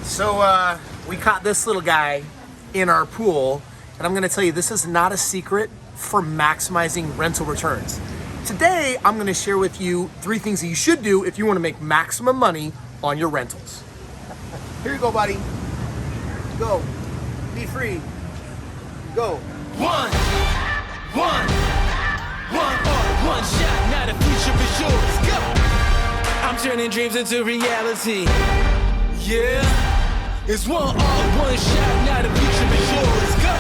So we caught this little guy in our pool, and I'm gonna tell you, this is not a secret for maximizing rental returns. Today, I'm gonna share with you 3 things that you should do if you wanna make maximum money on your rentals. Here you go, buddy. Go, be free, go. One shot, now the future is yours, go! I'm turning dreams into reality, yeah. It's one shot, now the future is yours, go!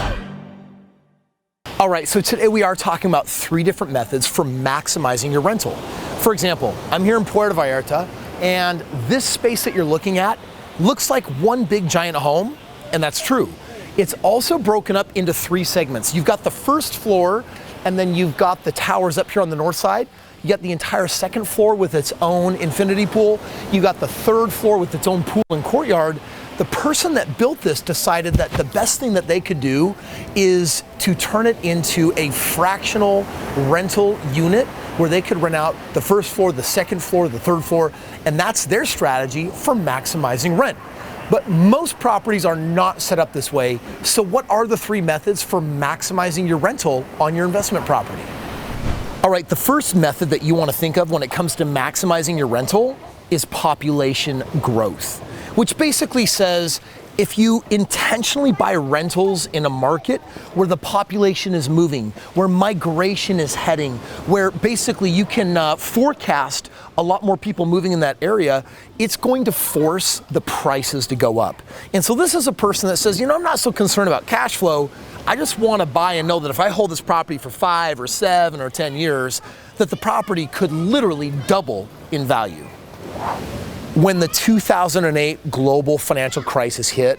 All right, so today we are talking about 3 different methods for maximizing your rental. For example, I'm here in Puerto Vallarta, and this space that you're looking at looks like one big giant home, and that's true. It's also broken up into 3 segments. You've got the first floor, and then you've got the towers up here on the north side. You got the entire second floor with its own infinity pool. You got the 3rd floor with its own pool and courtyard. The person that built this decided that the best thing that they could do is to turn it into a fractional rental unit where they could rent out the 1st floor, the 2nd floor, the 3rd floor, and that's their strategy for maximizing rent. But most properties are not set up this way. So what are the 3 methods for maximizing your rental on your investment property? All right, the first method that you want to think of when it comes to maximizing your rental is population growth, which basically says if you intentionally buy rentals in a market where the population is moving, where migration is heading, where basically you can forecast a lot more people moving in that area, it's going to force the prices to go up. And so this is a person that says, you know, I'm not so concerned about cash flow. I just want to buy and know that if I hold this property for 5 or 7 or 10 years, that the property could literally double in value. When the 2008 global financial crisis hit,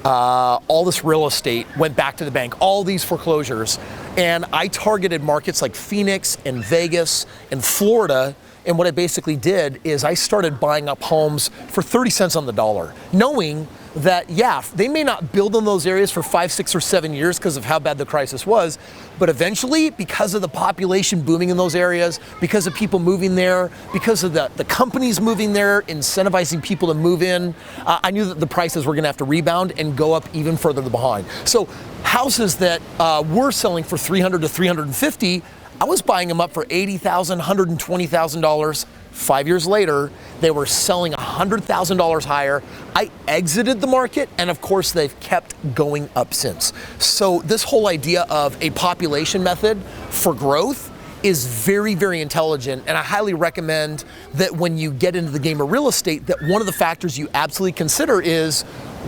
all this real estate went back to the bank, all these foreclosures, and I targeted markets like Phoenix and Vegas and Florida, and what I basically did is I started buying up homes for 30 cents on the dollar, knowing that, yeah, they may not build in those areas for 5, 6, or 7 years because of how bad the crisis was, but eventually, because of the population booming in those areas, because of people moving there, because of the companies moving there, incentivizing people to move in, I knew that the prices were gonna have to rebound and go up even further behind. So houses that were selling for $300 to $350, I was buying them up for $80,000, $120,000. 5 years later, they were selling $100,000 higher. I exited the market, and of course, they've kept going up since. So this whole idea of a population method for growth is very, very intelligent, and I highly recommend that when you get into the game of real estate, that one of the factors you absolutely consider is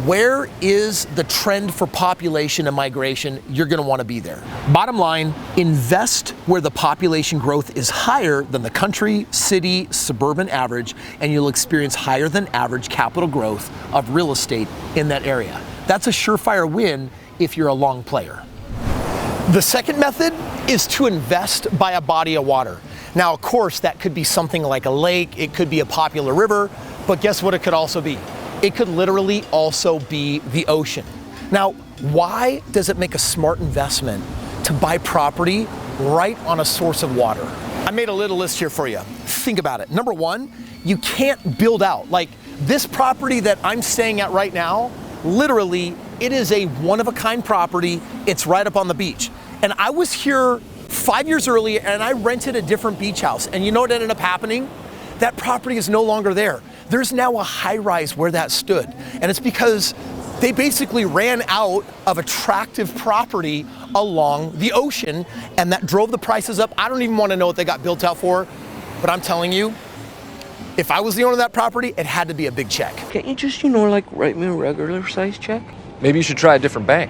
where is the trend for population and migration. You're gonna wanna be there. Bottom line, invest where the population growth is higher than the country, city, suburban average, and you'll experience higher than average capital growth of real estate in that area. That's a surefire win if you're a long player. The second method is to invest by a body of water. Now, of course, that could be something like a lake, it could be a popular river, but guess what it could also be? It could literally also be the ocean. Now, why does it make a smart investment to buy property right on a source of water? I made a little list here for you. Think about it. Number 1, you can't build out. Like this property that I'm staying at right now, literally, it is a one-of-a-kind property. It's right up on the beach. And I was here 5 years earlier and I rented a different beach house. And you know what ended up happening? That property is no longer there. There's now a high-rise where that stood. And it's because they basically ran out of attractive property along the ocean, and that drove the prices up. I don't even want to know what they got built out for, but I'm telling you, if I was the owner of that property, it had to be a big check. Can't you just, like write me a regular size check? Maybe you should try a different bank,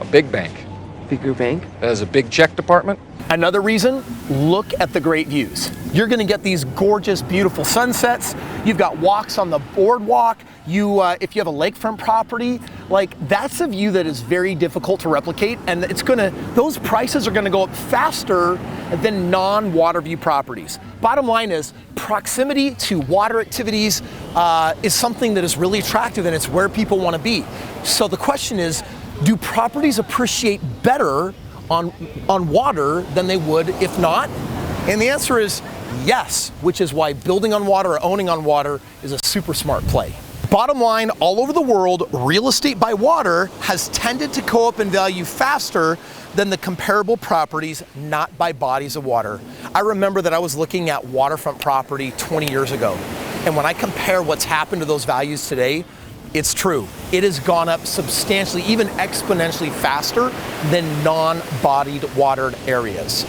a big bank. Bigger bank? That has a big check department. Another reason, look at the great views. You're gonna get these gorgeous, beautiful sunsets. You've got walks on the boardwalk. If you have a lakefront property, like that's a view that is very difficult to replicate, and those prices are gonna go up faster than non-water view properties. Bottom line is, proximity to water activities is something that is really attractive, and it's where people wanna be. So the question is, do properties appreciate better on water than they would if not? And the answer is yes, which is why building on water or owning on water is a super smart play. Bottom line, all over the world, real estate by water has tended to go up in value faster than the comparable properties not by bodies of water. I remember that I was looking at waterfront property 20 years ago, and when I compare what's happened to those values today, it's true. It has gone up substantially, even exponentially faster than non-bodied watered areas.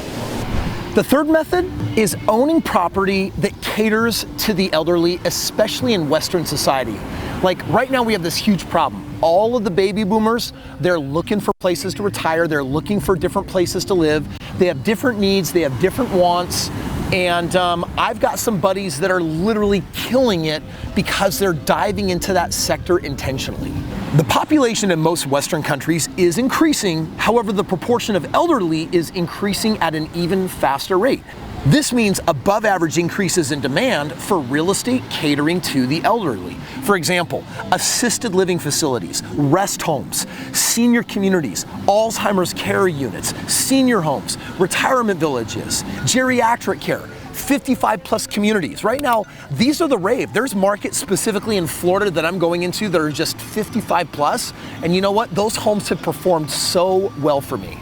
The third method is owning property that caters to the elderly, especially in Western society. Like right now we have this huge problem. All of the baby boomers, they're looking for places to retire, they're looking for different places to live. They have different needs, they have different wants. And I've got some buddies that are literally killing it because they're diving into that sector intentionally. The population in most Western countries is increasing, however, the proportion of elderly is increasing at an even faster rate. This means above average increases in demand for real estate catering to the elderly. For example, assisted living facilities, rest homes, senior communities, Alzheimer's care units, senior homes, retirement villages, geriatric care, 55 plus communities. Right now, these are the rave. There's markets specifically in Florida that I'm going into that are just 55 plus. And you know what? Those homes have performed so well for me.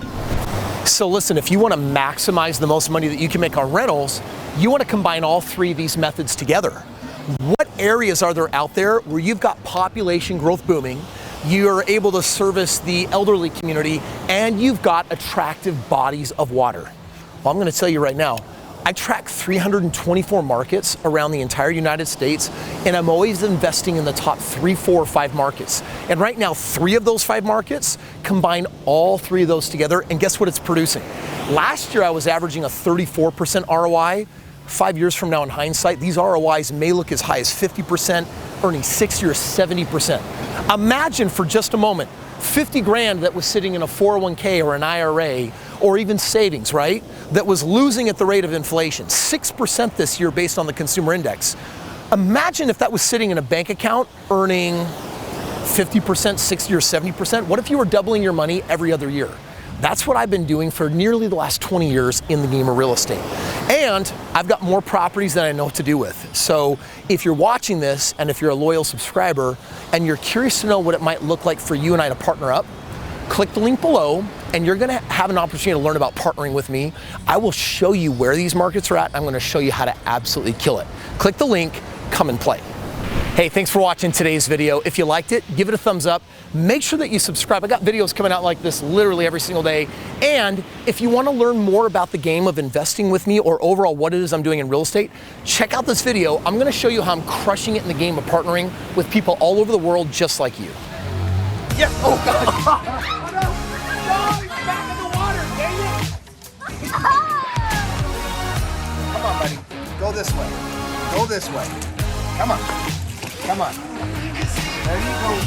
So listen, if you want to maximize the most money that you can make on rentals, you want to combine all three of these methods together. What areas are there out there where you've got population growth booming, you're able to service the elderly community, and you've got attractive bodies of water? Well, I'm going to tell you right now, I track 324 markets around the entire United States, and I'm always investing in the top 3, 4, or 5 markets. And right now, 3 of those 5 markets combine all 3 of those together, and guess what it's producing? Last year, I was averaging a 34% ROI. 5 years from now, in hindsight, these ROIs may look as high as 50%, earning 60 or 70%. Imagine for just a moment, 50 grand that was sitting in a 401k or an IRA, or even savings, right? That was losing at the rate of inflation, 6% this year based on the consumer index. Imagine if that was sitting in a bank account earning 50%, 60 or 70%. What if you were doubling your money every other year? That's what I've been doing for nearly the last 20 years in the game of real estate. And I've got more properties than I know what to do with. So if you're watching this, and if you're a loyal subscriber, and you're curious to know what it might look like for you and I to partner up, click the link below, and you're gonna have an opportunity to learn about partnering with me. I will show you where these markets are at. I'm gonna show you how to absolutely kill it. Click the link, come and play. Hey, thanks for watching today's video. If you liked it, give it a thumbs up. Make sure that you subscribe. I got videos coming out like this literally every single day. And if you want to learn more about the game of investing with me, or overall what it is I'm doing in real estate, check out this video. I'm going to show you how I'm crushing it in the game of partnering with people all over the world just like you. Yes. Oh, God. Oh, no. No, he's back in the water. Dang it. Come on, buddy. Go this way. Go this way. Come on. Come on. There you go.